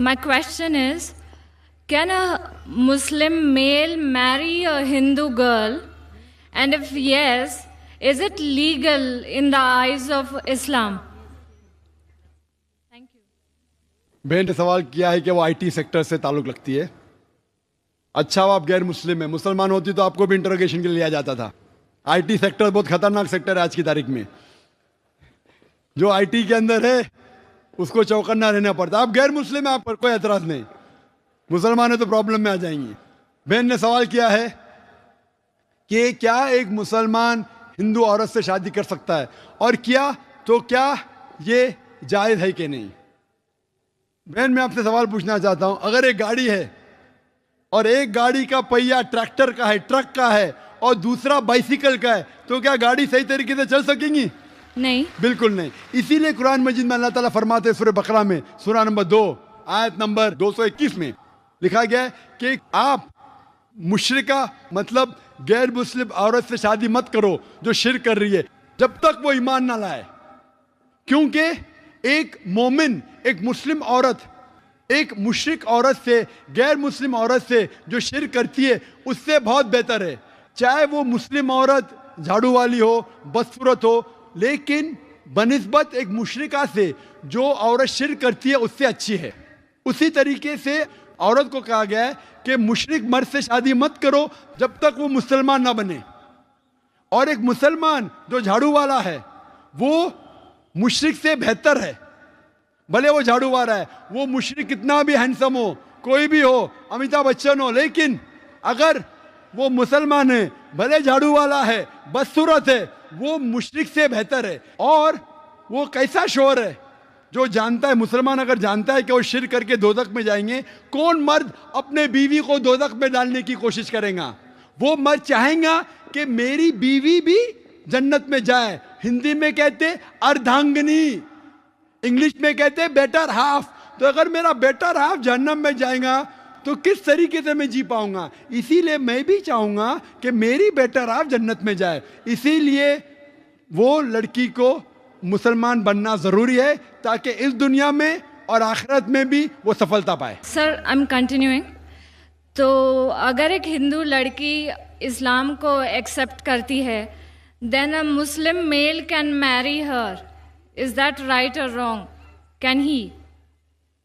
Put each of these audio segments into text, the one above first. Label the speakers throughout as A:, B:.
A: My question is, can a Muslim male marry a Hindu girl? And if yes, is it legal in the eyes of Islam? Thank you.
B: बहन ने सवाल किया है कि वो IT sector से ताल्लुक़ रखती है। अच्छा, वो आप गैर मुस्लिम है, मुसलमान होती तो आपको भी इंटरोगेशन के लिए लिया जाता था। आईटी सेक्टर बहुत खतरनाक सेक्टर है आज की तारीख में। जो आईटी के अंदर है उसको चौकन्ना रहना पड़ता है। आप गैर मुस्लिम है, आप पर कोई एतराज़ नहीं, मुसलमान है तो प्रॉब्लम में आ जाएंगी। बहन ने सवाल किया है कि क्या एक मुसलमान हिंदू औरत से शादी कर सकता है, और किया तो क्या ये जायज़ है कि नहीं। बहन, मैं आपसे सवाल पूछना चाहता हूं, अगर एक गाड़ी है और एक गाड़ी का पहिया ट्रैक्टर का है, ट्रक का है, और दूसरा बाइसिकल का है, तो क्या गाड़ी सही तरीके से चल सकेंगी?
A: नहीं,
B: बिल्कुल नहीं। इसीलिए कुरान मजीद में अल्लाह ताला फरमाते हैं, सूरह बकरा में सूरह नंबर 2 आयत नंबर 221 में लिखा गया है कि आप मुशरिका मतलब गैर मुस्लिम औरत से शादी मत करो जो शिर्क कर रही है, जब तक वो ईमान ना लाए। क्योंकि एक मोमिन, एक मुस्लिम औरत एक मुशरिक औरत से, गैर मुस्लिम औरत से जो शिर्क करती है उससे बहुत बेहतर है। चाहे वो मुस्लिम औरत झाड़ू वाली हो, बदसूरत हो, लेकिन बनिस्बत एक मुशरिका से जो औरत शिर्क करती है उससे अच्छी है। उसी तरीके से औरत को कहा गया है कि मुशरिक मर्द से शादी मत करो जब तक वो मुसलमान ना बने। और एक मुसलमान जो झाड़ू वाला है वो मुशरिक से बेहतर है। भले वो झाड़ू वाला है, वो मुशरिक कितना भी हैंडसम हो, कोई भी हो, अमिताभ बच्चन हो, लेकिन अगर वो मुसलमान है, भले झाड़ू वाला है, बदसूरत है, वो मुशरिक से बेहतर है। और वो कैसा शोर है जो जानता है, मुसलमान अगर जानता है कि वो शिर्क करके दोज़ख में जाएंगे, कौन मर्द अपने बीवी को दोज़ख में डालने की कोशिश करेगा? वो मर्द चाहेगा कि मेरी बीवी भी जन्नत में जाए। हिंदी में कहते अर्धांगिनी, इंग्लिश में कहते बेटर हाफ। तो अगर मेरा बेटर हाफ जहन्नम में जाएगा तो किस तरीके से मैं जी पाऊंगा? इसीलिए मैं भी चाहूंगा कि मेरी बेटर हाफ जन्नत में जाए। इसीलिए वो लड़की को मुसलमान बनना जरूरी है ताकि इस दुनिया में और आखिरत में भी वो सफलता पाए।
A: Sir, I am continuing. तो अगर एक हिंदू लड़की इस्लाम को एक्सेप्ट करती है, then a Muslim male can marry her. Is that right और रॉन्ग? Can he?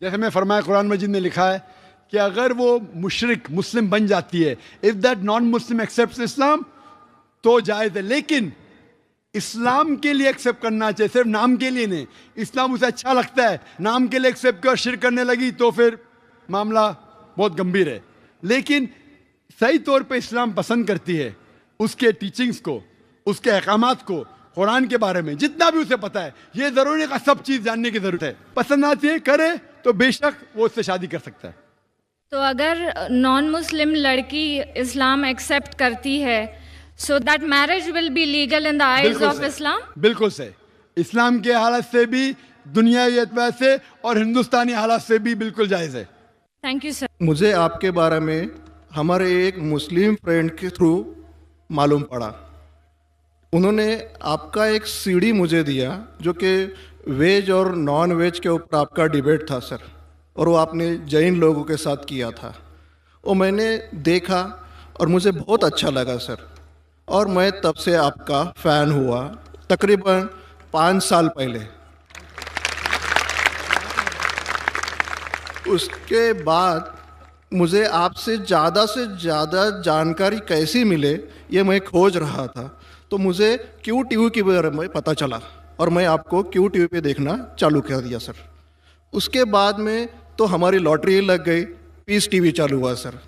B: जैसे मैं फरमाया, कुरान मजीद में लिखा है कि अगर वो मुशरिक मुस्लिम बन जाती है, if that non Muslim accepts Islam, तो जायज़ है। लेकिन इस्लाम के लिए एक्सेप्ट करना चाहिए, सिर्फ नाम के लिए नहीं। इस्लाम उसे अच्छा लगता है, नाम के लिए एक्सेप्ट कर शिर्क करने लगी तो फिर मामला बहुत गंभीर है। लेकिन सही तौर पे इस्लाम पसंद करती है उसके टीचिंग्स को, उसके अहकामात को, कुरान के बारे में जितना भी उसे पता है। ये ज़रूरी है, सब चीज़ जानने की ज़रूरत है। पसंद आती है, करे तो बेशक वो उससे शादी कर सकता है।
A: तो अगर नॉन मुस्लिम लड़की इस्लाम एक्सेप्ट करती है, so that marriage will be legal in the eyes of Islam?
B: बिल्कुल से, इस्लाम के हालत से भी, दुनियावी एतबार से और हिंदुस्तानी हालत से भी बिल्कुल जायज़ है।
A: Thank you sir.
C: मुझे आपके बारे में हमारे एक मुस्लिम फ्रेंड के थ्रू मालूम पड़ा। उन्होंने आपका एक सीडी मुझे दिया जो कि वेज और नॉन वेज के ऊपर आपका डिबेट था सर, और वो आपने जैन लोगों के साथ किया था। वो मैंने देखा और मुझे बहुत अच्छा लगा सर, और मैं तब से आपका फ़ैन हुआ, तकरीबन 5 साल पहले। उसके बाद मुझे आपसे ज़्यादा जानकारी कैसी मिले ये मैं खोज रहा था, तो मुझे क्यू टीवी के बारे में पता चला और मैं आपको क्यू टीवी पे देखना चालू कर दिया सर। उसके बाद में तो हमारी लॉटरी लग गई, पीस टीवी चालू हुआ सर।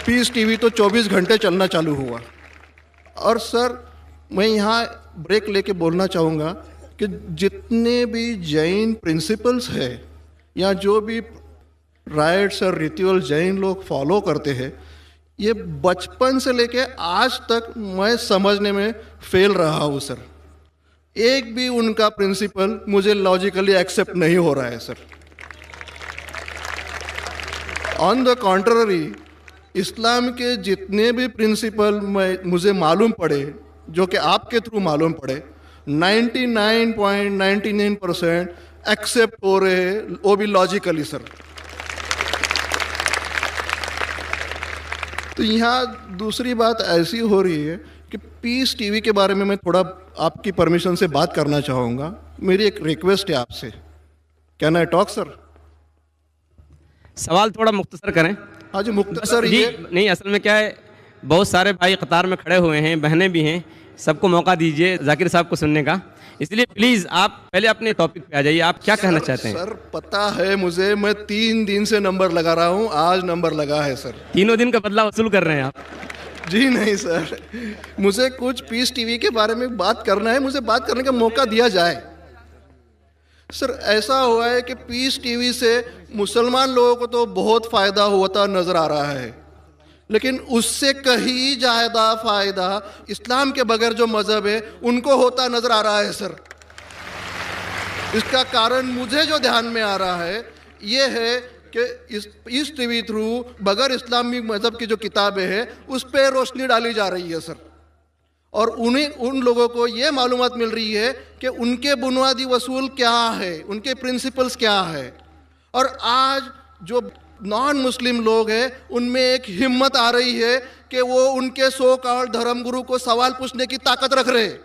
C: पीस टीवी तो 24 घंटे चलना चालू हुआ। और सर, मैं यहाँ ब्रेक लेके बोलना चाहूँगा कि जितने भी जैन प्रिंसिपल्स हैं या जो भी राइट्स और रिचुअल जैन लोग फॉलो करते हैं, ये बचपन से लेके आज तक मैं समझने में फेल रहा हूँ सर। एक भी उनका प्रिंसिपल मुझे लॉजिकली एक्सेप्ट नहीं हो रहा है सर। ऑन द कॉन्ट्ररी, इस्लाम के जितने भी प्रिंसिपल मुझे मालूम पड़े, जो कि आपके थ्रू मालूम पड़े, 99.99% एक्सेप्ट हो रहे हैं, वो भी लॉजिकली सर। तो यहाँ दूसरी बात ऐसी हो रही है कि पीस टीवी के बारे में मैं थोड़ा आपकी परमिशन से बात करना चाहूँगा। मेरी एक रिक्वेस्ट है आपसे, कैन आई टॉक सर?
D: सवाल थोड़ा मुख्तसर करें।
C: हाँ जी, मुख्तसर
D: जी,
C: ये
D: नहीं, असल में क्या है, बहुत सारे भाई कतार में खड़े हुए हैं, बहनें भी हैं, सबको मौका दीजिए जाकिर साहब को सुनने का। इसलिए प्लीज़ आप पहले अपने टॉपिक पे आ जाइए, आप क्या कहना चाहते हैं?
C: सर पता है मुझे, मैं 3 दिन से नंबर लगा रहा हूँ, आज नंबर लगा है सर।
D: 3 दिन का बदला वसूल कर रहे हैं आप?
C: जी नहीं सर, मुझे कुछ पीस टीवी के बारे में बात करना है, मुझे बात करने का मौका दिया जाए। सर ऐसा हुआ है कि पीस टीवी से मुसलमान लोगों को तो बहुत फ़ायदा होता नज़र आ रहा है, लेकिन उससे कहीं ज़्यादा फ़ायदा इस्लाम के बगैर जो मज़हब है उनको होता नज़र आ रहा है सर। इसका कारण मुझे जो ध्यान में आ रहा है ये है कि इस टीवी थ्रू बगैर इस्लामी मज़हब की जो किताबें हैं उस पर रोशनी डाली जा रही है सर, और उन लोगों को ये मालूमात मिल रही है कि उनके बुनियादी वसूल क्या है, उनके प्रिंसिपल्स क्या है। और आज जो नॉन मुस्लिम लोग हैं उनमें एक हिम्मत आ रही है कि वो उनके सो कॉल्ड धर्मगुरु को सवाल पूछने की ताकत रख रहे हैं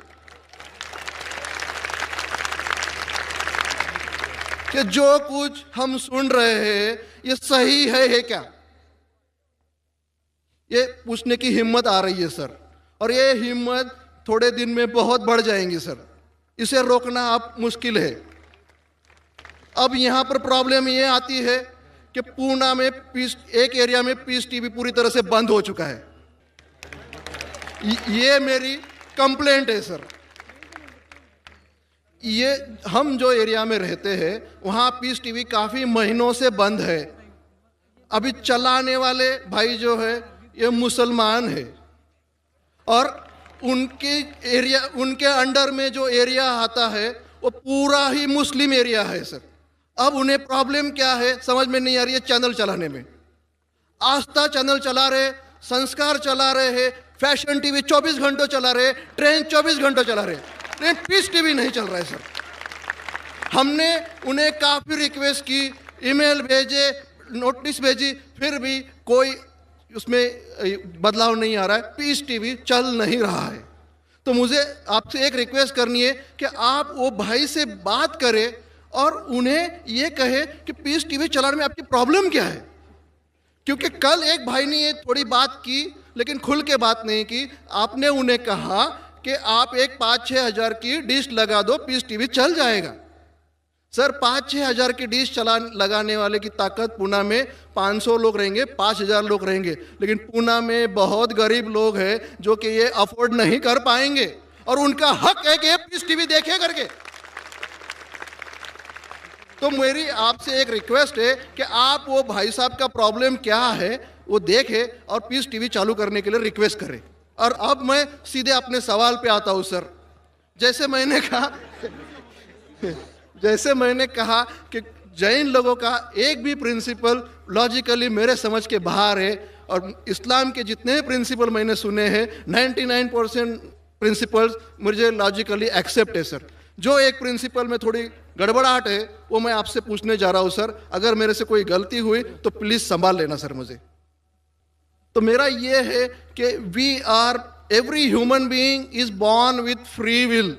C: कि जो कुछ हम सुन रहे हैं ये सही है क्या, ये पूछने की हिम्मत आ रही है सर। और ये हिम्मत थोड़े दिन में बहुत बढ़ जाएंगी सर, इसे रोकना अब मुश्किल है। अब यहाँ पर प्रॉब्लम ये आती है कि पूना में एक एरिया में पीस टीवी पूरी तरह से बंद हो चुका है। ये मेरी कंप्लेंट है सर। ये हम जो एरिया में रहते हैं वहाँ पीस टीवी काफ़ी महीनों से बंद है। अभी चलाने वाले भाई जो है ये मुसलमान है, और उनके अंडर में जो एरिया आता है वो पूरा ही मुस्लिम एरिया है सर। अब उन्हें प्रॉब्लम क्या है समझ में नहीं आ रही है चैनल चलाने में। आस्था चैनल चला रहे, संस्कार चला रहे हैं, फैशन टीवी 24 घंटों चला रहे, ट्रेन 24 घंटों चला रहे, लेकिन पीस टीवी नहीं चल रहा है सर। हमने उन्हें काफ़ी रिक्वेस्ट की, ईमेल भेजे, नोटिस भेजी, फिर भी कोई उसमें बदलाव नहीं आ रहा है, पीस टीवी चल नहीं रहा है। तो मुझे आपसे एक रिक्वेस्ट करनी है कि आप वो भाई से बात करें और उन्हें ये कहे कि पीस टीवी चलाने में आपकी प्रॉब्लम क्या है। क्योंकि कल एक भाई ने ये थोड़ी बात की लेकिन खुल के बात नहीं की। आपने उन्हें कहा कि आप एक 5-6 हज़ार की डिश लगा दो, पीस टीवी चल जाएगा। सर 5-6 हज़ार की डिश लगाने वाले की ताकत पूना में 500 लोग रहेंगे, 5,000 लोग रहेंगे, लेकिन पूना में बहुत गरीब लोग हैं जो कि ये अफोर्ड नहीं कर पाएंगे, और उनका हक है कि ये पीस टीवी देखे करके। तो मेरी आपसे एक रिक्वेस्ट है कि आप वो भाई साहब का प्रॉब्लम क्या है वो देखें और पीस टीवी चालू करने के लिए रिक्वेस्ट करें। और अब मैं सीधे अपने सवाल पे आता हूँ सर। जैसे मैंने कहा कि जैन लोगों का एक भी प्रिंसिपल लॉजिकली मेरे समझ के बाहर है, और इस्लाम के जितने प्रिंसिपल मैंने सुने हैं 99% प्रिंसिपल्स मुझे लॉजिकली एक्सेप्ट है सर। जो एक प्रिंसिपल में थोड़ी गड़बड़ाहट है वो मैं आपसे पूछने जा रहा हूँ सर। अगर मेरे से कोई गलती हुई तो प्लीज़ संभाल लेना सर मुझे। तो मेरा ये है कि every human being is born with free will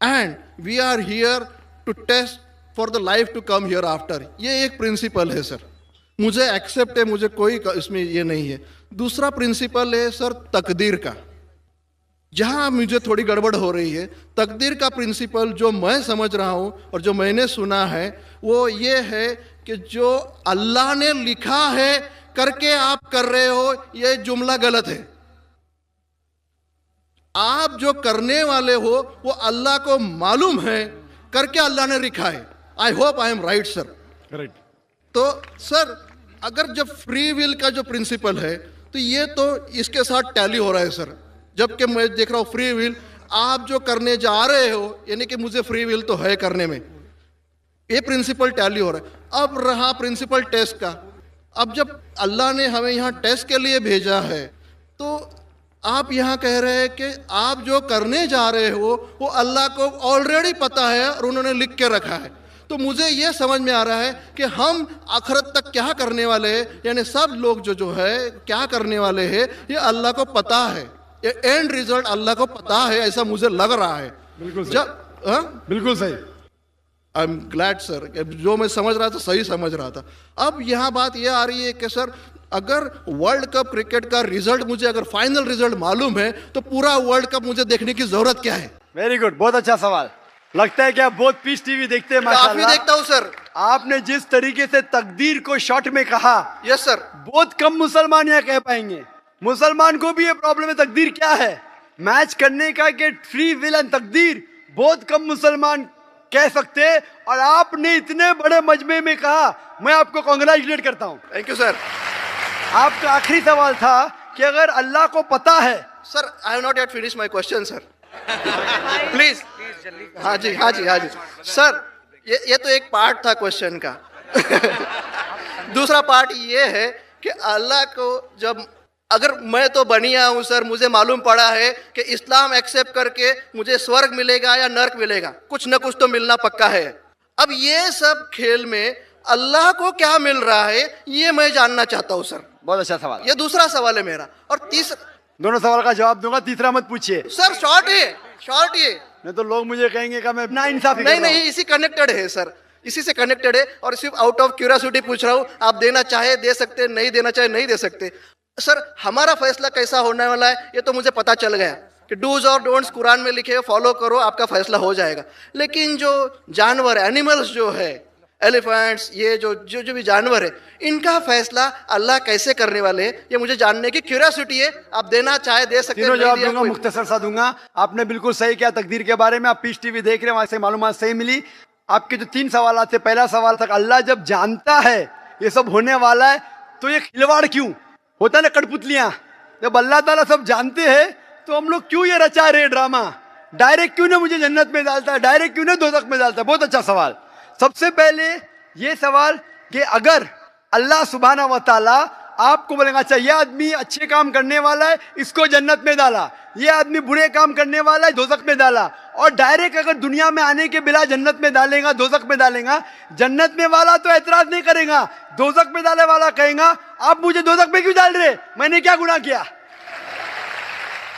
C: and we are here to test for the life to come hereafter. ये एक प्रिंसिपल है सर, मुझे एक्सेप्ट है, मुझे कोई इसमें ये नहीं है। दूसरा प्रिंसिपल है सर तकदीर का, जहाँ मुझे थोड़ी गड़बड़ हो रही है। तकदीर का प्रिंसिपल जो मैं समझ रहा हूँ और जो मैंने सुना है वो ये है कि जो अल्लाह ने लिखा है करके आप कर रहे हो, ये जुमला गलत है। आप जो करने वाले हो वो अल्लाह को मालूम है करके अल्लाह ने लिखा है। I hope I am right sir.
B: Correct.
C: तो सर अगर जब फ्री विल का जो प्रिंसिपल है तो ये तो इसके साथ टैली हो रहा है सर। जबकि मैं देख रहा हूँ फ्री विल आप जो करने जा रहे हो, यानी कि मुझे फ्री विल तो है करने में, ये प्रिंसिपल टैली हो रहा है। अब रहा प्रिंसिपल टेस्ट का। अब जब अल्लाह ने हमें यहाँ टेस्ट के लिए भेजा है तो आप यहाँ कह रहे हैं कि आप जो करने जा रहे हो वो अल्लाह को ऑलरेडी पता है और उन्होंने लिख के रखा है। तो मुझे ये समझ में आ रहा है कि हम आखिरत तक क्या करने वाले हैं, यानी सब लोग जो है क्या करने वाले हैं ये अल्लाह को पता है, ये एंड रिजल्ट अल्लाह को पता है, ऐसा मुझे लग रहा है।
B: बिल्कुल सही।
C: जब
B: बिल्कुल सही।
C: आई एम ग्लैड सर, जो मैं समझ रहा था सही समझ रहा था। अब यहाँ बात यह आ रही है कि सर अगर वर्ल्ड कप क्रिकेट का रिजल्ट मुझे अगर फाइनल रिजल्ट मालूम है तो पूरा वर्ल्ड कप मुझे देखने की जरूरत क्या है?
B: वेरी गुड, बहुत अच्छा सवाल। लगता है कि आप बहुत पीस टीवी देखते हैं।
C: काफी
B: माशाल्लाह।
C: देखता हूँ सर।
B: आपने जिस तरीके से तकदीर को शॉर्ट में कहा,
C: यस सर।
B: बहुत कम मुसलमान यहाँ कह पाएंगे। मुसलमान को भी ये प्रॉब्लम है तकदीर क्या है, मैच करने का कि फ्री विल एंड तकदीर, बहुत कम मुसलमान कह सकते हैं। और आपने इतने बड़े मजमे में कहा, मैं आपको कांग्रेचुलेट करता हूँ।
C: Thank you sir.
B: आपका आखिरी सवाल था कि अगर अल्लाह को पता है।
C: Sir I have not yet finish my question sir, please. हाँ जी हाँ जी हाँ जी सर, ये तो एक पार्ट था क्वेश्चन का। दूसरा पार्ट ये है कि अल्लाह को जब अगर मैं तो बनिया हूँ सर, मुझे मालूम पड़ा है कि इस्लाम एक्सेप्ट करके मुझे स्वर्ग मिलेगा या नर्क मिलेगा, कुछ न कुछ तो मिलना पक्का है। अब ये सब खेल में अल्लाह को क्या मिल रहा है ये मैं जानना चाहता हूँ सर।
B: बहुत अच्छा सवाल।
C: ये दूसरा सवाल है मेरा। और तीसरा,
B: दोनों सवाल का जवाब दूंगा, तीसरा मत पूछिए
C: सर शॉर्ट है, शॉर्ट ये।
B: नहीं तो लोग मुझे कहेंगे कि मैं ना इंसाफी कर
C: नहीं
B: रहा हूं।
C: नहीं, इसी कनेक्टेड है सर, इसी से कनेक्टेड है। और सिर्फ आउट ऑफ क्यूरियोसिटी पूछ रहा हूँ, आप देना चाहे दे सकते, नहीं देना चाहे नहीं दे सकते। सर हमारा फैसला कैसा होने वाला है ये तो मुझे पता चल गया कि डूज और डोंट्स कुरान में लिखे, फॉलो करो, आपका फैसला हो जाएगा। लेकिन जो जानवर एनिमल्स जो है, एलिफेंट्स, ये जो भी जानवर है, इनका फैसला अल्लाह कैसे करने वाले हैं ये मुझे जानने की क्यूरियोसिटी है। आप देना चाहे दे सकते हैं,
B: तीनों
C: नहीं
B: जवाब
C: दिया
B: दूंगा,
C: कोई-
B: मुख्तसर सा दूंगा। आपने बिल्कुल सही किया तकदीर के बारे में। आप पीस टीवी देख रहे हैं, वहां से मालूमात सही मिली। आपके जो 3 सवाल थे, पहला सवाल था अल्लाह जब जानता है ये सब होने वाला है तो ये खिलवाड़ क्यों होता है ना, कठपुतलियां। जब अल्लाह ताला सब जानते हैं तो हम लोग क्यों ये रचा रहे ड्रामा, डायरेक्ट क्यों ना मुझे जन्नत में डालता है, डायरेक्ट क्यों ना दोज़ख में डालता है। बहुत अच्छा सवाल। सबसे पहले ये सवाल कि अगर अल्लाह सुब्हाना व तआला आपको बोलेगा अच्छा ये आदमी अच्छे काम करने वाला है, इसको जन्नत में डाला, ये आदमी बुरे काम करने वाला है, दोज़ख में डाला, और डायरेक्ट अगर दुनिया में आने के बिला जन्नत में डालेगा, दोज़ख में डालेगा, जन्नत में वाला तो एतराज नहीं करेगा, दोज़ख में डाले वाला कहेगा आप मुझे दोज़ख में क्यों डाल रहे, मैंने क्या गुनाह किया।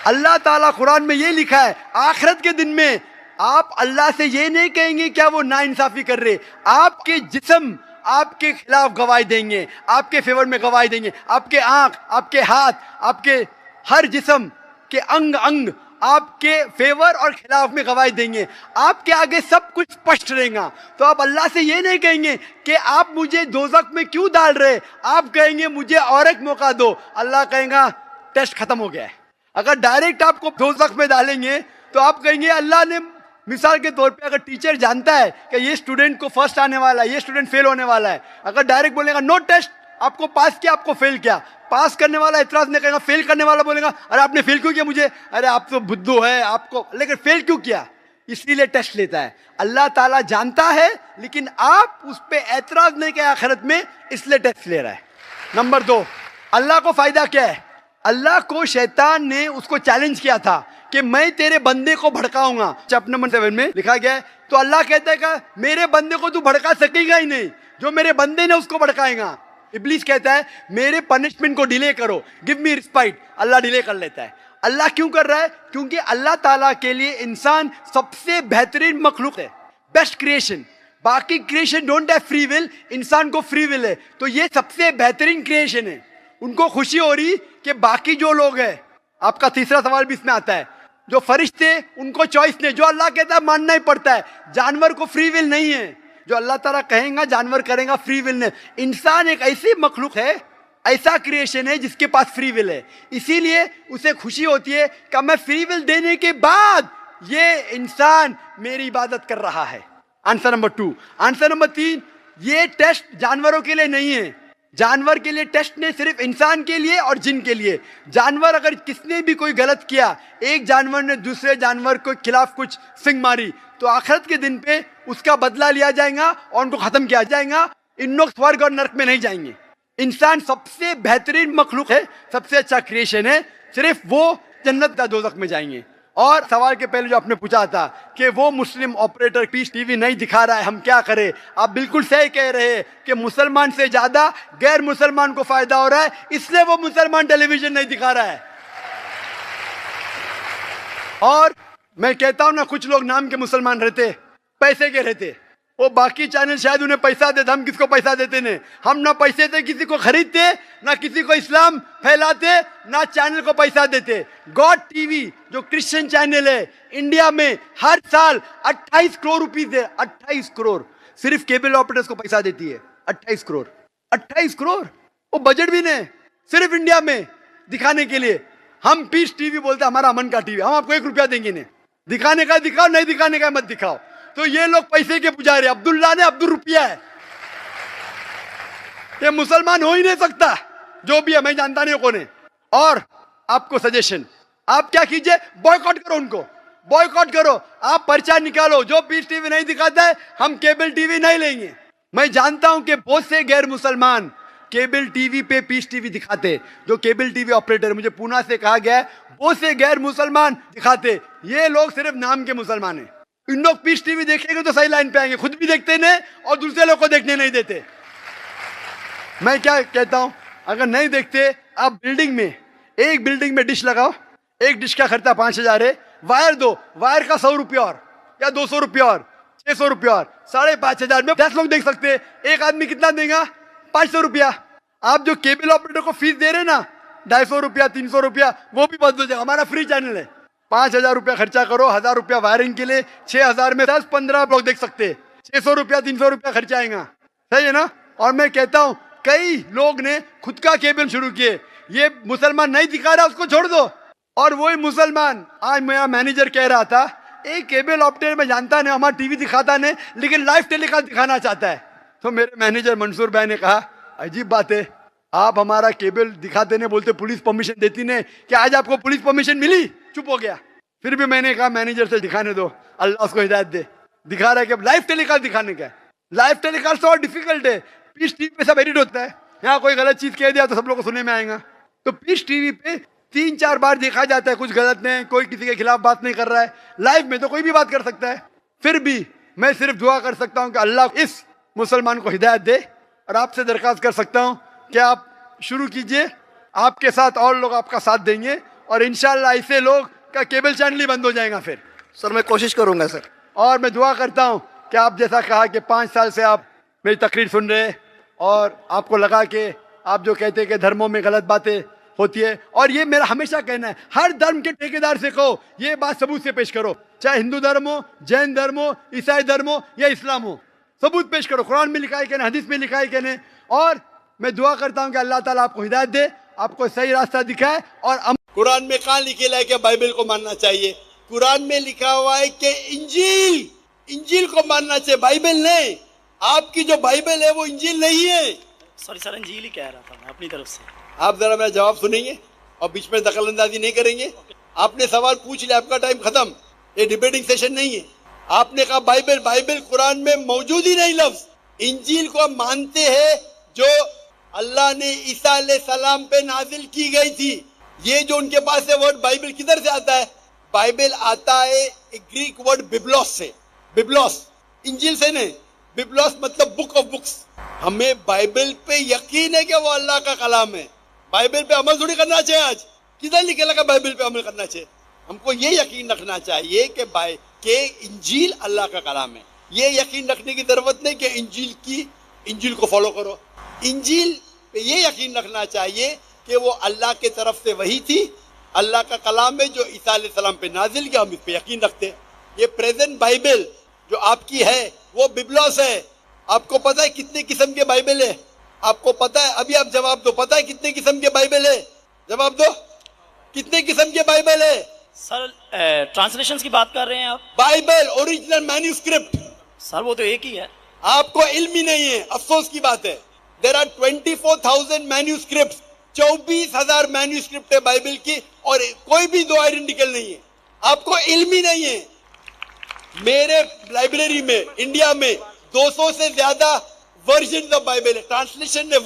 B: अल्लाह ताला कुरान में ये लिखा है आखिरत के दिन में आप अल्लाह से ये नहीं कहेंगे क्या वो नाइंसाफी कर रहे, आपके जिस्म आपके खिलाफ गवाही देंगे, आपके फेवर में गवाही देंगे, आपके आंख, आपके हाथ, आपके हर जिस्म के अंग अंग आपके फेवर और खिलाफ में गवाही देंगे। आपके आगे सब कुछ स्पष्ट रहेगा। तो आप अल्लाह से ये नहीं कहेंगे कि आप मुझे दोज़ख में क्यों डाल रहे, आप कहेंगे मुझे और एक मौका दो। अल्लाह कहेगा टेस्ट खत्म हो गया है। अगर डायरेक्ट आपको दोज़ख में डालेंगे तो आप कहेंगे अल्लाह ने, मिसाल के तौर पे अगर टीचर जानता है कि ये स्टूडेंट को फर्स्ट आने वाला है, ये स्टूडेंट फेल होने वाला है, अगर डायरेक्ट बोलेगा नो टेस्ट, आपको पास किया, आपको फेल किया, पास करने वाला इतराज नहीं करेगा, फेल करने वाला बोलेगा अरे आपने फेल क्यों किया मुझे, अरे आप तो बुद्धू है आपको, लेकिन फेल क्यों किया, इसीलिए टेस्ट लेता है। अल्लाह ताला जानता है लेकिन आप उस पर एतराज नहीं किया आखिरत में, इसलिए टेस्ट ले रहा है। नंबर 2, अल्लाह को फायदा क्या है। अल्लाह को शैतान ने उसको चैलेंज किया था कि मैं तेरे बंदे को भड़काऊंगा, चैप्टर नंबर 7 में लिखा गया है। तो अल्लाह कहता है कि मेरे बंदे को तू भड़का सकेगा ही नहीं, जो मेरे बंदे ने उसको भड़काएगा। इब्लीस कहता है मेरे पनिशमेंट को डिले करो, गिव मी रिस्पाइट, अल्लाह डिले कर लेता है। अल्लाह क्यों कर रहा है, क्योंकि अल्लाह ताला के लिए इंसान सबसे बेहतरीन मखलूक है, बेस्ट क्रिएशन। बाकी creation don't have free will, इंसान को फ्री विल है, तो ये सबसे बेहतरीन क्रिएशन है। उनको खुशी हो रही कि बाकी जो लोग हैं, आपका तीसरा सवाल भी इसमें आता है, जो फरिश्ते उनको चॉइस नहीं, जो अल्लाह कहता है मानना ही पड़ता है। जानवर को फ्री विल नहीं है, जो अल्लाह ताला कहेगा जानवर करेगा, फ्री विल नहीं। इंसान एक ऐसी मखलूक है, ऐसा क्रिएशन है जिसके पास फ्री विल है, इसीलिए उसे खुशी होती है कि मैं फ्री विल देने के बाद ये इंसान मेरी इबादत कर रहा है। Answer number 2। आंसर नंबर 3, ये टेस्ट जानवरों के लिए नहीं है, जानवर के लिए टेस्ट नहीं, सिर्फ इंसान के लिए और जिन के लिए। जानवर अगर किसने भी कोई गलत किया, एक जानवर ने दूसरे जानवर के खिलाफ कुछ सिंग मारी, तो आखिरत के दिन पे उसका बदला लिया जाएगा और उनको खत्म किया जाएगा। इन लोग स्वर्ग और नरक में नहीं जाएंगे। इंसान सबसे बेहतरीन मखलूक है, सबसे अच्छा क्रिएशन है, सिर्फ वो जन्नत या दोज़ख में जाएंगे और सवाल के पहले जो आपने पूछा था कि वो मुस्लिम ऑपरेटर पीस टीवी नहीं दिखा रहा है, हम क्या करें? आप बिल्कुल सही कह रहे हैं कि मुसलमान से ज्यादा गैर मुसलमान को फायदा हो रहा है, इसलिए वो मुसलमान टेलीविजन नहीं दिखा रहा है। और मैं कहता हूं ना, कुछ लोग नाम के मुसलमान रहते, पैसे के रहते, वो बाकी चैनल शायद उन्हें पैसा देते, हम किसको पैसा देते ने? हम ना पैसे से किसी को खरीदते, ना किसी को इस्लाम फैलाते, ना चैनल को पैसा देते। गॉड टीवी जो क्रिश्चियन चैनल है इंडिया में हर साल 28 करोड़ रुपीस है, 28 करोड़ सिर्फ केबल ऑपरेटर्स को पैसा देती है। 28 करोड़, 28 करोड़ वो बजट भी नहीं सिर्फ इंडिया में दिखाने के लिए। हम पीस टीवी बोलते हैं हमारा अमन का टीवी, हम आपको 1 रुपया देंगे नहीं, दिखाने का दिखाओ, नहीं दिखाने का मत दिखाओ। तो ये लोग पैसे के पुजारी, अब्दुल्ला ने अब्दुल रुपया है, ये मुसलमान हो ही नहीं सकता, जो भी है, मैं जानता नहीं कौन है। और आपको सजेशन, आप क्या कीजिए, बॉयकॉट करो उनको, बॉयकॉट करो, आप पर्चा निकालो, जो पीस टीवी नहीं दिखाता है हम केबल टीवी नहीं लेंगे। मैं जानता हूं कि बहुत से गैर मुसलमान केबल टीवी पे पीस टीवी दिखाते, जो केबल टीवी ऑपरेटर, मुझे पूना से कहा गया है बहुत से गैर मुसलमान दिखाते, ये लोग सिर्फ नाम के मुसलमान हैं। इन लोग पीस टीवी देखेंगे तो सही लाइन पे आएंगे, खुद भी देखते नहीं और दूसरे लोग को देखने नहीं देते। मैं क्या कहता हूं, अगर नहीं देखते आप बिल्डिंग में, एक बिल्डिंग में डिश लगाओ, एक डिश का खर्चा 5000 है, वायर दो, वायर का 100 रुपया और या 200 रुपया और 600 रुपया और 5500 में 10 लोग देख सकते हैं। एक आदमी कितना देगा? 500 रुपया। आप जो केबल ऑपरेटर को फीस दे रहे ना 250 रुपया 300 रुपया, वो भी बंद हो जाएगा। हमारा फ्री चैनल है, 5000 रुपया खर्चा करो, 1000 रुपया वायरिंग के लिए, 6000 में 10-15 लोग देख सकते, 600 रुपया 300 रुपया खर्चा आएगा, सही है ना? और मैं कहता हूं कई लोग ने खुद का केबल शुरू किए, ये मुसलमान नहीं दिखा रहा उसको छोड़ दो। और वही मुसलमान, आज मेरा मैनेजर कह रहा था, एक केबल ऑपरेटर में जानता नहीं, हमारा टीवी दिखाता नहीं, लेकिन लाइव टेलीकास्ट दिखाना चाहता है। तो मेरे मैनेजर मंसूर भाई ने कहा, अजीब बात है, आप हमारा केबल दिखाते नहीं, बोलते पुलिस परमिशन देती नहीं, क्या आज आपको पुलिस परमिशन मिली? चुप हो गया। फिर भी मैंने कहा मैनेजर से दिखाने दो, अल्लाह उसको हिदायत दे, दिखा रहा है कि लाइव टेलीकास्ट दिखाने का। लाइव टेलीकास्ट तो और डिफिकल्ट है, पीस टीवी पे सब एडिट होता है, यहाँ कोई गलत चीज कह दिया तो सब लोग को सुनने में आएगा। तो पीस टीवी पे 3-4 बार देखा जाता है, कुछ गलत नहीं, कोई किसी के खिलाफ बात नहीं कर रहा है। लाइव में तो कोई भी बात कर सकता है। फिर भी मैं सिर्फ दुआ कर सकता हूँ कि अल्लाह इस मुसलमान को हिदायत दे, और आपसे दरख्वास्त कर सकता हूँ कि आप शुरू कीजिए, आपके साथ और लोग आपका साथ देंगे, और इंशाल्लाह ऐसे लोग का केबल चैनल ही बंद हो जाएगा फिर।
C: सर मैं कोशिश करूंगा सर।
B: और मैं दुआ करता हूँ कि आप जैसा कहा कि 5 साल से आप मेरी तकरीर सुन रहे, और आपको लगा कि आप जो कहते हैं कि धर्मों में गलत बातें होती है, और ये मेरा हमेशा कहना है, हर धर्म के ठेकेदार से कहो ये बात सबूत से पेश करो, चाहे हिंदू धर्म हो, जैन धर्म हो, ईसाई धर्म हो या इस्लाम हो, सबूत पेश करो, कुरान में लिखा है कि नहीं, हदीस में लिखा है कि नहीं। और मैं दुआ करता हूँ कि अल्लाह ताला आपको हिदायत दे, आपको सही रास्ता दिखाए। और
E: कुरान में कहाँ लिखेला है कि बाइबल को मानना चाहिए? कुरान में लिखा हुआ है कि इंजील को मानना चाहिए, बाइबल नहीं। आपकी जो बाइबल है वो इंजील नहीं है।
F: सॉरी सर, इंजील ही कह रहा था मैं अपनी तरफ से।
E: आप जरा मेरा जवाब सुनेंगे और बीच में दखल अंदाजी नहीं करेंगे। आपने सवाल पूछ लिया, आपका टाइम खत्म, ये डिबेटिंग सेशन नहीं है। आपने कहा बाइबल कुरान में मौजूद ही नहीं लफ्ज। इंजील को मानते हैं जो अल्लाह ने ईसा अलैहिस्सलाम पे नाजिल की गई थी। ये जो उनके पास है वर्ड बाइबल किधर से आता है? बाइबल आता है ग्रीक वर्ड बिब्लोस से, बिब्लोस, इंजील से नहीं। बिब्लोस मतलब बुक ऑफ बुक्स। हमें बाइबल पे यकीन है कि वो अल्लाह का कलाम है। बाइबल पे अमल थोड़ी करना चाहिए। आज किधर लिखे लगा बाइबल पे अमल करना चाहिए? हमको ये यकीन रखना चाहिए कि इंजील अल्लाह का कलाम है। ये यकीन रखने की जरूरत नहीं कि इंजील को फॉलो करो। इंजील पे ये यकीन रखना चाहिए कि वो अल्लाह के तरफ से वही थी, अल्लाह का कलाम है जो ईसा अलैहिस्सलाम पे नाजिल किया, हम इस पे यकीन रखते हैं। ये प्रेजेंट बाइबल जो आपकी है वो बिब्लोस है। आपको पता है कितने किस्म के बाइबल है? आपको पता है? अभी आप जवाब दो, पता है कितने किस्म के बाइबल है? जवाब दो, कितने किस्म के बाइबल है?
F: सर ट्रांसलेशंस की बात कर रहे हैं आप?
E: Bible original manuscript.
F: सर वो तो एक ही है।
E: आपको इल्म ही नहीं है, अफसोस की बात है। देयर आर 24,000 मैन्यूस्क्रिप्ट, 24,000 मैन्यूस्क्रिप्ट है बाइबल की, और कोई भी दो आइडेंटिकल नहीं है। आपको इल्म ही नहीं है। मेरे लाइब्रेरी में इंडिया में 200 से ज्यादा वर्जन ऑफ बाइबल है। ट्रांसलेशन है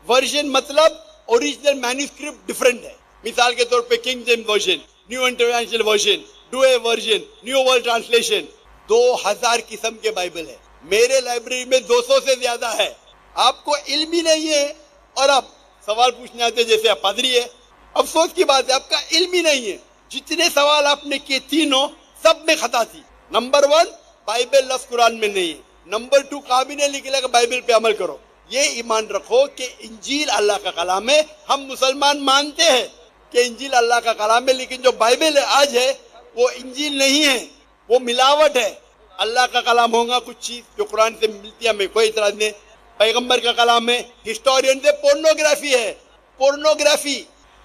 E: वर्जन मतलब ओरिजिनल मैन्यूस्क्रिप्ट डिफरेंट है। मिसाल के तौर पे king James version, new international version, Doue version, new world translation, 2000 किस्म के बाइबल है। मेरे लाइब्रेरी में 200 से ज्यादा है। आपको इल्म ही नहीं है और आप सवाल पूछने आते जैसे आप पादरी है। अफसोस की बात है, आपका इल्म ही नहीं है। जितने सवाल आपने किए तीनों, सब में खता थी। नंबर 1, बाइबल लफ्ज कुरान में नहीं है। नंबर 2, कहा भी नहीं लिखा कि बाइबल पे अमल करो। ये ईमान रखो कि इंजील अल्लाह का कलाम है। हम मुसलमान मानते हैं कि इंजील अल्लाह का कलाम है, लेकिन जो बाइबल आज है वो इंजील नहीं है, वो मिलावट है। अल्लाह का कलाम होगा कुछ चीज जो कुरान से मिलती है, हमें कोई इतराज नहीं। पैगंबर का कलाम है, हिस्टोरियन से पोर्नोग्राफी है। पोर्नोग्राफी,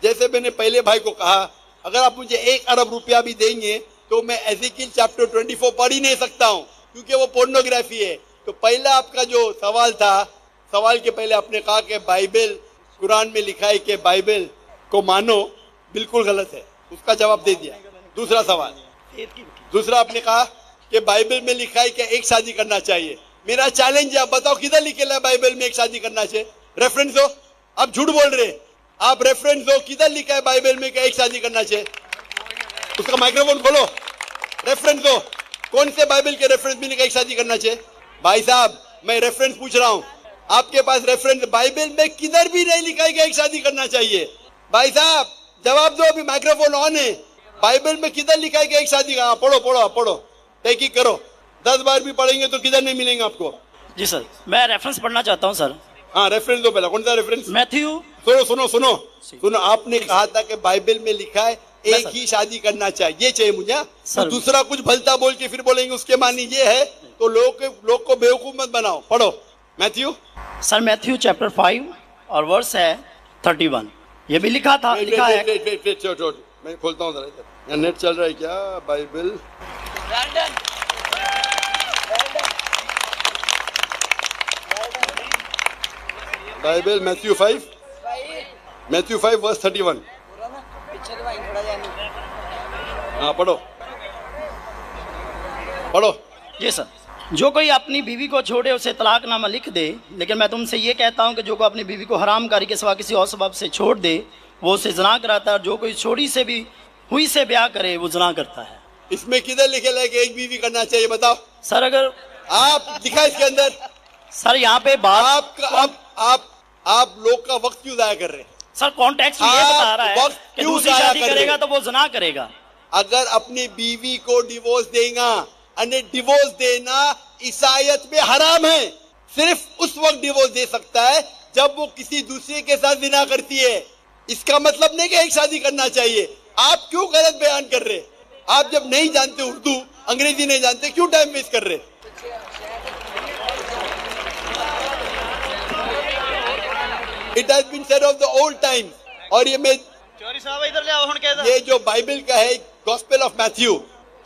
E: जैसे मैंने पहले भाई को कहा, अगर आप मुझे 1 अरब रुपया भी देंगे तो मैं एज़ेकिएल चैप्टर 24 पढ़ ही नहीं सकता हूँ, क्योंकि वो पोर्नोग्राफी है। तो पहला आपका जो सवाल था, सवाल के पहले आपने कहा कि बाइबल, कुरान में लिखा है कि बाइबल को मानो, बिल्कुल गलत है। उसका जवाब दे दिया। दूसरा सवाल, दूसरा आपने कहा कि बाइबल में लिखा है कि एक शादी करना चाहिए। मेरा चैलेंज है, आप बताओ किधर लिखा है बाइबल में एक शादी करना चाहिए? रेफरेंस दो। आप झूठ बोल रहे हैं, आप रेफरेंस दो, किधर लिखा है बाइबल में कि एक शादी करना चाहिए? उसका माइक्रोफोन खोलो, रेफरेंस दो। कौन से बाइबल के रेफरेंस में लिखा एक शादी करना चाहिए? भाई साहब, मैं रेफरेंस पूछ रहा हूँ, आपके पास रेफरेंस? बाइबल में किधर भी नहीं लिखा है कि एक शादी करना चाहिए। भाई साहब जवाब दो, अभी माइक्रोफोन ऑन है। बाइबल में किधर लिखा है कि एक शादी का? पढ़ो पढ़ो पढ़ो, तहकीक करो। 10 बार भी पढ़ेंगे तो किधर नहीं मिलेंगे आपको।
F: जी सर, मैं रेफरेंस पढ़ना चाहता हूँ सर।
E: हाँ, रेफरेंस दो पहला। कौन सा रेफरेंस?
F: मैथ्यू।
E: सुनो सुनो सुनो सुनो, आपने कहा था कि बाइबल में लिखा है एक ही शादी करना चाहिए, ये चाहिए मुझे। तो दूसरा कुछ भलता बोल के फिर बोलेंगे उसके मानी ये है, तो लोग को बेवकूफ मत बनाओ। पढ़ो मैथ्यू।
F: सर मैथ्यू चैप्टर 5 और वर्स है 31। ये भी लिखा था, लिखा है।
E: मैं खोलता हूँ जरा, इधर नेट चल रहा है क्या? Bible Bible Matthew 5 verse 31। हाँ पढ़ो पढ़ो।
F: जी सर, जो कोई अपनी बीवी को छोड़े उसे तलाकनामा लिख दे, लेकिन मैं तुमसे ये कहता हूँ कि जो कोई अपनी बीवी को हरामकारी के सिवा किसी और सबब से छोड़ दे वो उसे ज़ना कराता है, और जो कोई छोड़ी से भी हुई से ब्याह करे वो ज़ना करता है।
E: इसमें किधर लिखे है कि एक बीवी करना चाहिए? बताओ
F: सर। अगर
E: आप दिखा इसके अंदर।
F: सर यहाँ पे बात
E: आप लोग का वक्त क्यों जाया कर रहे हैं?
F: सर कॉन्टेक्स्ट ये बता रहा है कि दूसरी शादी करेगा तो वो ज़ना करेगा।
E: अगर अपनी बीवी को डिवोर्स देगा, डिवोर्स देना ईसाईयत में हराम है। सिर्फ उस वक्त डिवोर्स दे सकता है जब वो किसी दूसरे के साथ जिना करती है। इसका मतलब नहीं कि एक शादी करना चाहिए। आप क्यों गलत बयान कर रहे? आप जब नहीं जानते उर्दू, अंग्रेजी नहीं जानते, क्यों टाइम वेस्ट कर रहे? It has been said of the old time. और ये मैं ये जो बाइबल का है, gospel of Matthew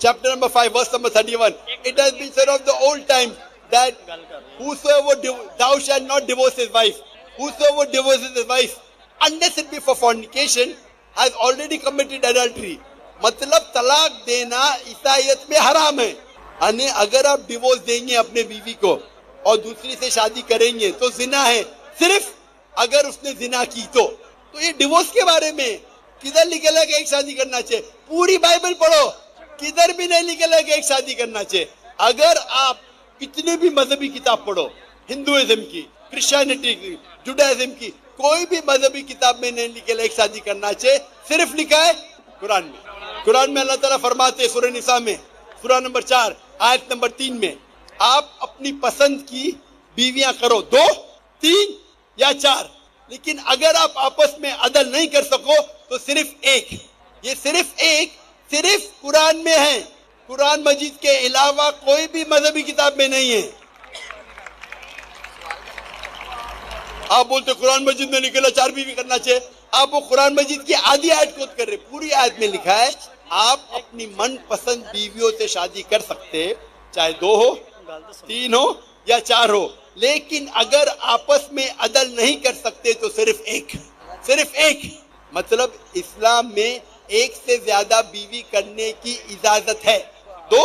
E: chapter number 5 verse number 31, it has been said of the old times that whosoever thou shalt not divorce his wife, whosoever divorces his wife unless it be for fornication has already committed adultery। मतलब तलाक देना ईसाईयत में हराम है। यानी अगर आप divorce देंगे अपने बीवी को और दूसरी से शादी करेंगे तो जिना है, सिर्फ अगर उसने जिना की तो ये डिवोर्स के बारे में किधर लिखेगा कि एक शादी करना चाहिए? पूरी बाइबल पढ़ो, किधर भी नहीं लिखेगा कि एक शादी करना चाहिए। अगर आप कितने भी मजहबी किताब पढ़ो, हिंदुइज्म की, क्रिश्चियनिटी की, जुडाइज्म की, कोई भी मजहबी किताब में नहीं लिखेगा एक शादी करना चाहिए। सिर्फ लिखा है कुरान में। कुरान में अल्लाह ताला फरमाते हैं सूरह निसा में, सूरह नंबर 4 आयत नंबर 3 में, आप अपनी पसंद की बीवियां करो, 2, 3 या 4, लेकिन अगर आप आपस में अदल नहीं कर सको तो सिर्फ एक। ये सिर्फ कुरान में है। कुरान मजीद के अलावा कोई भी मजहबी किताब में नहीं है। आप बोलते कुरान मजीद में निकला 4 बीवी करना चाहिए, आप वो कुरान मजीद की आधी आयत कोट कर रहे। पूरी आयत में लिखा है आप अपनी मनपसंद बीवियों से शादी कर सकते, चाहे 2 हो, 3 हो या 4 हो, लेकिन अगर आपस में अदल नहीं कर सकते तो सिर्फ एक। मतलब इस्लाम में एक से ज्यादा बीवी करने की इजाजत है, 2,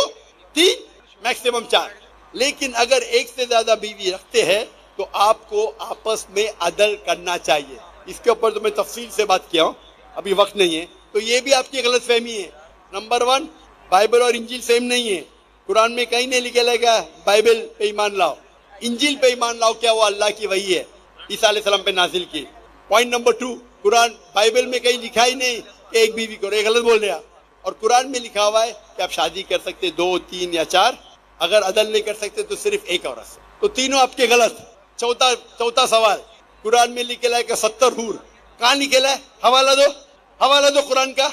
E: 3 मैक्सिमम 4, लेकिन अगर एक से ज्यादा बीवी रखते हैं तो आपको आपस में अदल करना चाहिए। इसके ऊपर तो मैं तफसील से बात किया हूँ, अभी वक्त नहीं है। तो ये भी आपकी गलत फहमी है। नंबर 1, बाइबल और इंजील सेम नहीं है। कुरान में कहीं नहीं लिखा लगा बाइबल पे ईमान लाओ, इंजील पे ईमान लाओ, क्या वो अल्लाह की वही है, ईसा अलैहिस्सलाम पे नाजिल की। पॉइंट नंबर 2, कुरान बाइबल में कहीं लिखा ही नहीं कि एक बीवी करो, ये गलत बोल रहे हैं। और कुरान में लिखा हुआ है कि आप शादी कर सकते 2, 3 या 4, अगर अदल नहीं कर सकते तो सिर्फ एक औरत से। तो तीनों आपके गलत। चौथा सवाल, कुरान में लिखेला है कि 70 हूर, कहाँ लिखेला है? हवाला दो कुरान का।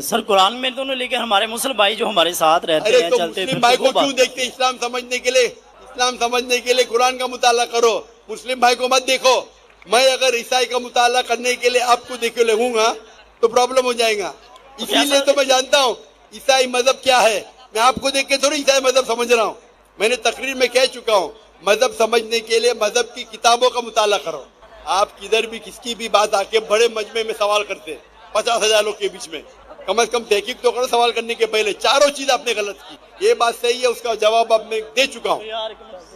F: सर कुरान में तो नहीं, लेकिन हमारे मुस्लिम भाई जो हमारे साथ रहते
E: अरे
F: हैं
E: तो
F: चलते
E: मुस्लिम भाई को क्यों देखते? इस्लाम समझने के लिए कुरान का मुताला करो, मुस्लिम भाई को मत देखो। मैं अगर ईसाई का मुताला करने के लिए आपको देखे लगूंगा तो प्रॉब्लम हो जाएगा। इसीलिए तो मैं जानता हूँ ईसाई मजहब क्या है। मैं आपको देख के थोड़ी ईसाई मजहब समझ रहा हूँ। मैंने तकरीर में कह चुका हूँ, मजहब समझने के लिए मजहब की किताबों का मुताला करो। आप किधर भी किसकी भी बात आके बड़े मजमे में सवाल करते हैं 50,000 लोग के बीच में, कम से कम तहकीक तो करो सवाल करने के पहले। चारों चीज आपने गलत की, ये बात सही है, उसका जवाब अब मैं दे चुका हूँ।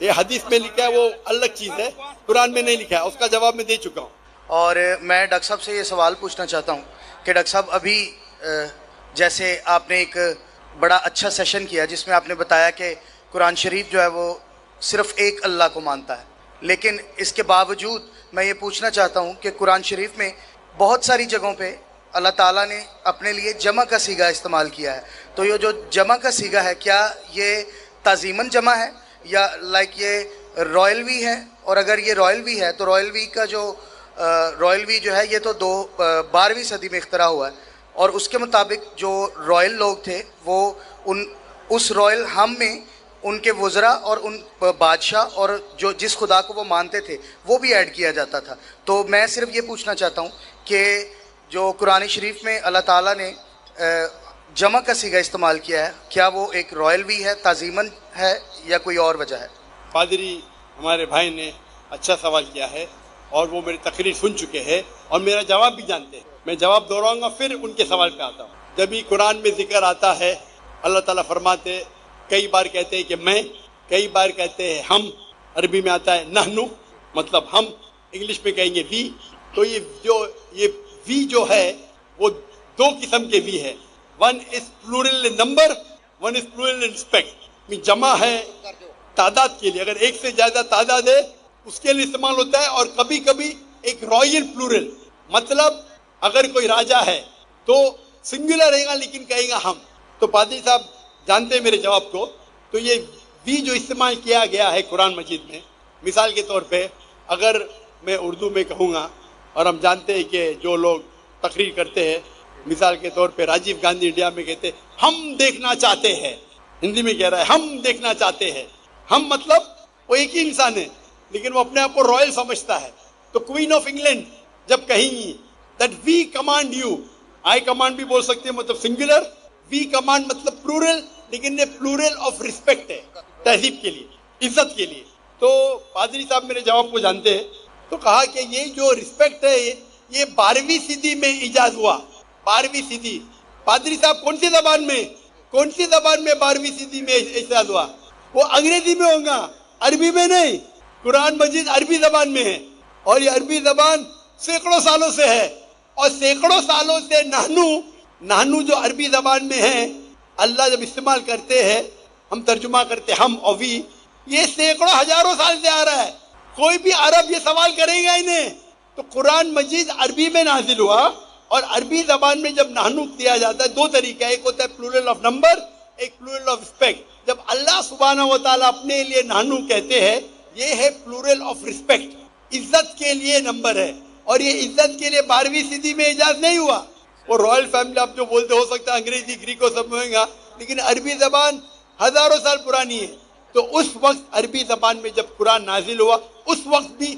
E: ये हदीस में लिखा है वो अलग चीज है, कुरान में नहीं लिखा है, उसका जवाब मैं दे चुका हूँ।
G: और मैं डॉक्टर साहब से ये सवाल पूछना चाहता हूँ कि डॉक्टर साहब अभी जैसे आपने एक बड़ा अच्छा सेशन किया जिसमें आपने बताया कि कुरान शरीफ जो है वो सिर्फ एक अल्लाह को मानता है, लेकिन इसके बावजूद मैं ये पूछना चाहता हूँ कि कुरान शरीफ में बहुत सारी जगहों पे अल्लाह ताला ने अपने लिए जमा का सीगा इस्तेमाल किया है। तो ये जो जमा का सीगा है, क्या ये ताज़ीमन जमा है या लाइक ये रॉयल वी है? और अगर ये रॉयल वी है तो रॉयल वी का जो रॉयल वी जो है ये तो 12वीं सदी में इख्तरा हुआ है, और उसके मुताबिक जो रॉयल लोग थे वो उस रॉयल हम में उनके वज़रा और उन बादशाह और जो जिस खुदा को वो मानते थे वो भी ऐड किया जाता था। तो मैं सिर्फ ये पूछना चाहता हूँ कि जो कुरान शरीफ में अल्लाह ताला ने जमा का सीगा इस्तेमाल किया है, क्या वो एक रॉयल वी है, ताज़ीमन है, या कोई और वजह है?
E: पादरी हमारे भाई ने अच्छा सवाल किया है और वो मेरी तकरीर सुन चुके हैं और मेरा जवाब भी जानते हैं। मैं जवाब दोहराऊंगा फिर उनके सवाल पे आता हूँ। जब भी कुरान में जिक्र आता है, अल्लाह ताला फरमाते, कई बार कहते हैं कि मैं, कई बार कहते हैं हम, अरबी में आता है नहनु, मतलब हम, इंग्लिश में कहेंगे वी। तो ये वी जो है वो 2 किस्म के वी है। One is plural in number, one is plural in respect. जमा है तादाद के लिए, अगर एक से ज्यादा तादाद है उसके लिए इस्तेमाल होता है। और कभी कभी एक रॉयल प्लूरल, मतलब अगर कोई राजा है तो सिंगुलर रहेगा लेकिन कहेगा हम। तो पादरी साहब जानते हैं मेरे जवाब को। तो ये वी जो इस्तेमाल किया गया है कुरान मजीद में, मिसाल के तौर पे अगर मैं उर्दू में कहूँगा, और हम जानते हैं कि जो लोग तकरीर करते हैं, मिसाल के तौर पे राजीव गांधी इंडिया में कहते हैं हम देखना चाहते हैं, हिंदी में कह रहा है हम देखना चाहते हैं। हम मतलब वो एक ही इंसान है लेकिन वो अपने आप को रॉयल समझता है। तो क्वीन ऑफ इंग्लैंड जब कहेंगी that we command you, I command भी बोल सकते हैं, मतलब सिंगुलर, वी कमांड मतलब प्लूरल, लेकिन ये प्लूरल ऑफ रिस्पेक्ट है, तहजीब के लिए, इज्जत के लिए। तो पादरी साहब मेरे जवाब को जानते हैं। तो कहा कि ये जो रिस्पेक्ट है ये 12वीं सदी में इजाद हुआ। 12वीं सदी, पादरी साहब कौन सी जबान में 12वीं सदी में इजाद हुआ? वो अंग्रेजी में होगा, अरबी में नहीं। कुरान मजीद अरबी जबान में है और ये अरबी जबान सैकड़ों सालों से है, और सैकड़ों सालों से नहनु जो अरबी जबान में है, अल्लाह जब इस्तेमाल करते हैं, हम तर्जुमा करते हम और वी, ये सैकड़ों हजारों साल से आ रहा है। कोई भी अरब ये सवाल करेगा ही नहीं। तो कुरान मजीद अरबी में नाजिल हुआ, और अरबी जबान में जब नहनु दिया जाता है 2 तरीका, एक होता है प्लूरल ऑफ नंबर, एक प्लूरल ऑफ रिस्पेक्ट। जब अल्लाह सुब्हानहू व तआला अपने लिए नहनु कहते हैं, ये है प्लूरल ऑफ रिस्पेक्ट, इज्जत के लिए नंबर है। और ये इज्जत के लिए 12वीं सदी में इजाद नहीं हुआ। वो रॉयल फैमिली आप जो बोलते, हो सकता है अंग्रेजी ग्रीको सब होगा, लेकिन अरबी जबान हजारों साल पुरानी है। तो उस वक्त अरबी जबान में जब कुरान नाजिल हुआ, उस वक्त भी